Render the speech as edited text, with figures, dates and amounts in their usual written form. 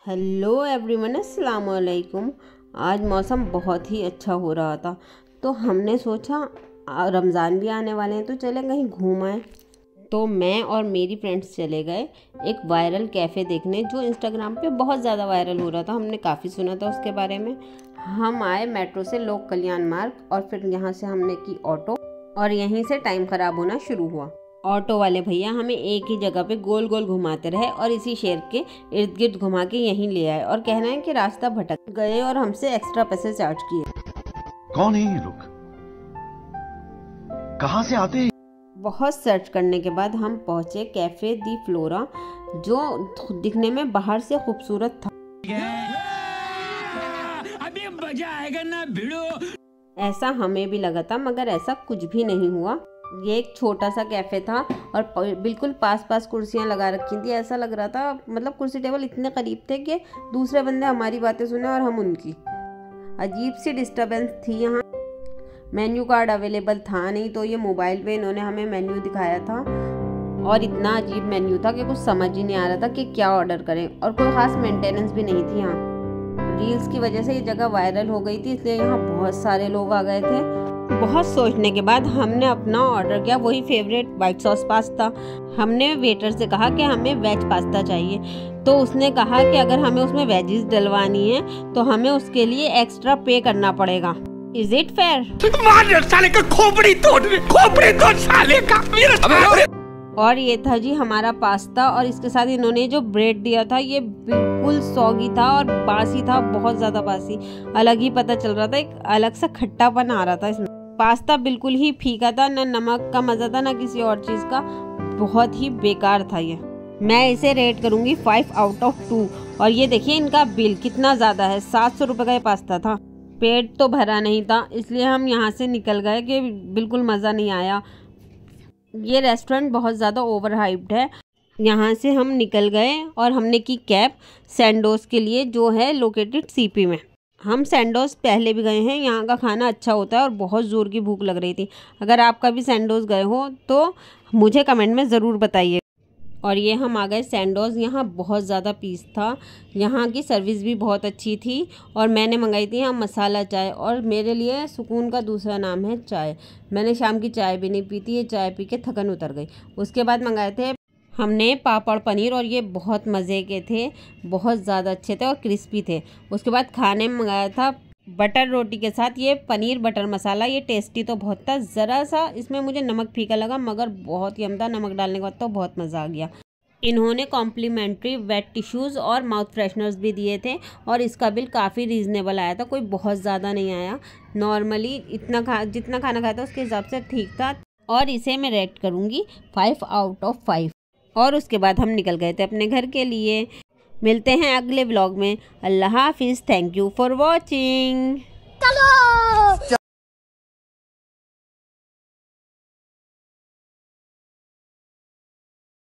Hello everyone, अस्सलाम वालेकुम। आज मौसम बहुत ही अच्छा हो रहा था तो हमने सोचा रमज़ान भी आने वाले हैं तो चले कहीं घूम आए। तो मैं और मेरी फ्रेंड्स चले गए एक वायरल कैफ़े देखने जो इंस्टाग्राम पे बहुत ज़्यादा वायरल हो रहा था। हमने काफ़ी सुना था उसके बारे में। हम आए मेट्रो से लोक कल्याण मार्ग और फिर यहाँ से हमने की ऑटो और यहीं से टाइम ख़राब होना शुरू हुआ। ऑटो वाले भैया हमें एक ही जगह पे गोल गोल घुमाते रहे और इसी शहर के इर्द गिर्द घुमा के यहीं ले आए और कहना है कि रास्ता भटक गए और हमसे एक्स्ट्रा पैसे चार्ज किए। कौन है ये लोग, कहां से आते हैं? बहुत सर्च करने के बाद हम पहुंचे कैफे दी फ्लोरा जो दिखने में बाहर से खूबसूरत था। अभी मजा आएगा ना भिड़ो। ऐसा हमें भी लगा था मगर ऐसा कुछ भी नहीं हुआ। ये एक छोटा सा कैफ़े था और बिल्कुल पास पास कुर्सियां लगा रखी थी। ऐसा लग रहा था मतलब कुर्सी टेबल इतने करीब थे कि दूसरे बंदे हमारी बातें सुने और हम उनकी। अजीब सी डिस्टर्बेंस थी यहाँ। मेन्यू कार्ड अवेलेबल था नहीं तो ये मोबाइल पे इन्होंने हमें मेन्यू दिखाया था और इतना अजीब मेन्यू था कि कुछ समझ ही नहीं आ रहा था कि क्या ऑर्डर करें और कोई ख़ास मेंटेनेंस भी नहीं थी यहाँ। रील्स की वजह से ये जगह वायरल हो गई थी इसलिए यहाँ बहुत सारे लोग आ गए थे। बहुत सोचने के बाद हमने अपना ऑर्डर किया, वही फेवरेट वाइट सॉस पास्ता। हमने वेटर से कहा कि हमें वेज पास्ता चाहिए तो उसने कहा कि अगर हमें उसमें वेजिस डलवानी है तो हमें उसके लिए एक्स्ट्रा पे करना पड़ेगा। Is it fair? साले का खोपड़ी तोड़ साले का। और ये था जी हमारा पास्ता और इसके साथ इन्होंने जो ब्रेड दिया था ये बिल्कुल सौगी था और बासी था, बहुत ज़्यादा बासी। अलग ही पता चल रहा था, एक अलग सा खट्टापन आ रहा था इसमें। पास्ता बिल्कुल ही फीका था, ना नमक का मज़ा था ना किसी और चीज़ का। बहुत ही बेकार था ये। मैं इसे रेट करूँगी 5 आउट ऑफ 2। और ये देखिए इनका बिल कितना ज़्यादा है, 700 रुपये का ये पास्ता था। पेट तो भरा नहीं था इसलिए हम यहाँ से निकल गए कि बिल्कुल मज़ा नहीं आया। ये रेस्टोरेंट बहुत ज़्यादा ओवर हाइप्ड है। यहाँ से हम निकल गए और हमने की कैब सैंडोज के लिए जो है लोकेटेड सीपी में। हम सैंडोज पहले भी गए हैं, यहाँ का खाना अच्छा होता है और बहुत ज़ोर की भूख लग रही थी। अगर आप कभी सैंडोज गए हो तो मुझे कमेंट में ज़रूर बताइए। और ये हम आ गए सैंडोज। यहाँ बहुत ज़्यादा पीस था, यहाँ की सर्विस भी बहुत अच्छी थी और मैंने मंगाई थी यहाँ मसाला चाय और मेरे लिए सुकून का दूसरा नाम है चाय। मैंने शाम की चाय भी नहीं पी थी, ये चाय पी के थकन उतर गई। उसके बाद मंगाए थे हमने पापड़ पनीर और ये बहुत मज़े के थे, बहुत ज़्यादा अच्छे थे और क्रिस्पी थे। उसके बाद खाने में मंगाया था बटर रोटी के साथ ये पनीर बटर मसाला। ये टेस्टी तो बहुत था, ज़रा सा इसमें मुझे नमक फीका लगा मगर बहुत यम था। नमक डालने के बाद तो बहुत मज़ा आ गया। इन्होंने कॉम्प्लीमेंट्री वेट टिश्यूज़ और माउथ फ्रेशनर्स भी दिए थे और इसका बिल काफ़ी रीज़नेबल आया था, कोई बहुत ज़्यादा नहीं आया। नॉर्मली जितना खाना खाया था उसके हिसाब से ठीक था और इसे मैं रेट करूँगी 5 आउट ऑफ 5। और उसके बाद हम निकल गए थे अपने घर के लिए। मिलते हैं अगले व्लॉग में। अल्लाह हाफिज़। Thank you for watching.